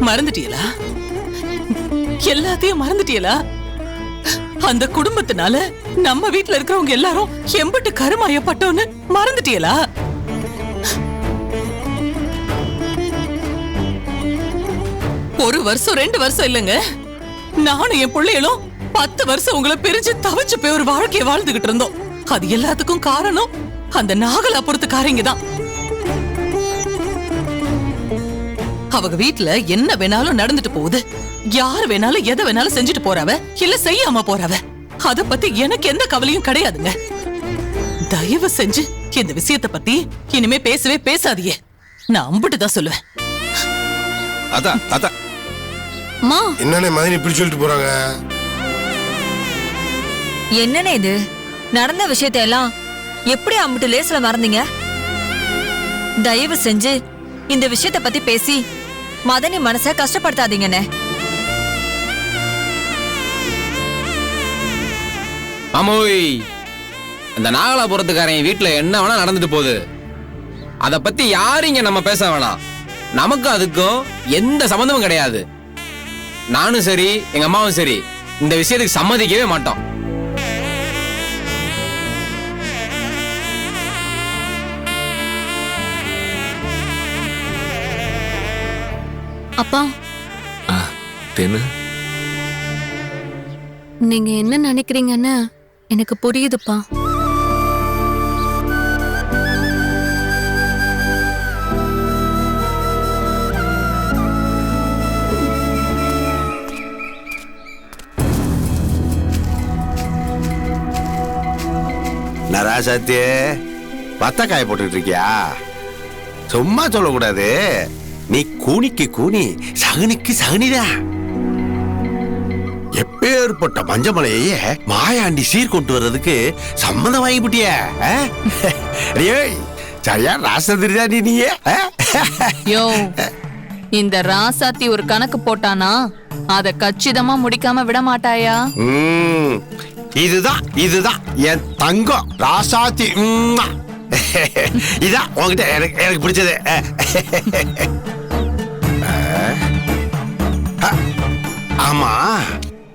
மறந்துட்டீங்களா? எல்லாத்தையும் மறந்துட்டீங்களா? அந்த குடும்பத்தினால நம்ம வீட்டுல இருக்கிறவங்க எல்லாரும் எம்பிட்டு கருமாயப்பட்டோன்னு மறந்துட்டீங்களா? ஒரு வருஷம் 2 வருஷம் இல்லைங்க, நானும் என் பிள்ளைகளும் 10 வருஷம் உங்களை பிரிஞ்சு தவிச்சு போய் ஒரு வாழ்க்கையை வாழ்ந்துகிட்டு இருந்தோம். அது எல்லாத்துக்கும் காரணம் அந்த நாகலாபுரத்துக்காரங்க தான். அவங்க வீட்டுல என்ன வேணாலும் நடந்துட்டு போகுது, யார் வேணாலும் எதை வேணாலும் செஞ்சுட்டு போறாவ, இல்ல செய்யாம போறாவ. அத பத்தி எனக்கு எந்த கவலையும் கிடையாதுங்க. தயவு செஞ்சு இந்த விஷயத்தை பத்தி இனிமே பேசவே பேசாதீங்க. நான் அம்பிட்டு தான் சொல்லுவேன். என்னன்னு மதினி இப்படி சொல்லிட்டு போறாங்க? என்னன்னு இது நடந்த விஷயத்தை எல்லாம் எப்படி அம்பிட்டு லேஸ்ல மறந்தீங்க? தயவு செஞ்சு இந்த விஷயத்தை பத்தி பேசி மதனி மனச கஷ்டப்படுத்தாதீங்கன்னு. ஆமோய், இந்த நாகலாபுரத்துக்காரன் வீட்டுல என்ன வேணா நடந்துட்டு போகுது. அத பத்தி யாரும் இங்க நம்ம பேச வேணாம். நமக்கும் அதுக்கும் எந்த சம்பந்தமும் கிடையாது. நானும் சரி, எங்க அம்மாவும் சரி, இந்த விஷயத்துக்கு சம்மதிக்கவே மாட்டோம். அப்பா, தென்னு நீங்க என்ன நினைக்கிறீங்கன்னு எனக்கு புரியுதுப்பா. நராசத்தியே பத்த காய போட்டுட்டு இருக்கியா? சும்மா சொல்லக்கூடாது. நீ கூனிக்கு கூனி சகுனிக்கு சகுனிதான். எப்பேற்பட்ட மஞ்சமலையே மாயாண்டி சீர் கொண்டு வர்றதுக்கு சம்மந்தம் வாங்கிவிட்டிய? சரியா ராசதிரியா நீயே? யோ, இந்த ராசாத்தி ஒரு கணக்கு போட்டானா அத கச்சிதமா முடிக்காம விட மாட்டாயா? இதுதான் என் தங்கம் ராசாத்தி. இதான் உங்ககிட்ட எனக்கு பிடிச்சது. ஆமா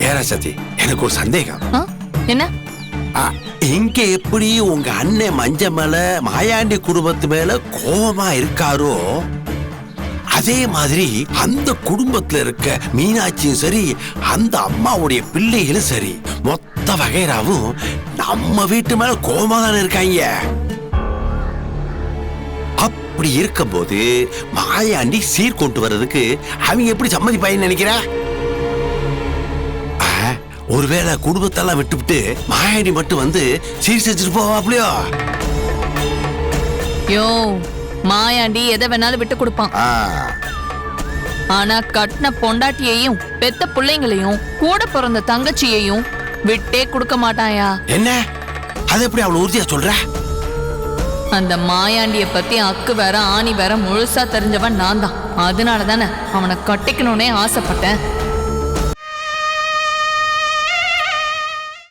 ஏராசத்தி, எனக்கு ஒரு சந்தேகம். என்ன? இங்க எப்படி உங்க அண்ணன் மஞ்ச மேல மாயாண்டி குடும்பத்து மேல கோபமா இருக்காரோ, அதே மாதிரி அந்த குடும்பத்துல இருக்க மீனாட்சியும் சரி, அந்த அம்மாவுடைய பிள்ளைகளும் சரி, மொத்த வகைராவும் நம்ம வீட்டு மேல கோபமா தானே இருக்காங்க. அப்படி இருக்கும்போது மாயாண்டி சீர் கொண்டு வர்றதுக்கு அவங்க எப்படி சம்மதிப்பாயின்னு நினைக்கிற? ஒருவேளை குடும்பத்தெல்லாம் விட்டுவிட்டு மாயாண்டி மட்டும் வந்து சீர் செஞ்சுட்டு போவாப்லையோ? யோ, மாயாண்டி எதை வேணாலும் விட்டு கொடுப்பான். ஆனா கட்டின பொண்டாட்டியையும் பெத்த பிள்ளைங்களையும் கூட பிறந்த தங்கச்சியையும் விட்டே கொடுக்க மாட்டாயா? என்ன அது எப்படி அவ்வளவு உறுதியா சொல்ற? அந்த மாயாண்டிய பத்தி அக்கு வேற ஆணி வேற முழுசா தெரிஞ்சவன் நான் தான். அதனால தானே அவனை கட்டிக்கணும்னே ஆசைப்பட்டேன்.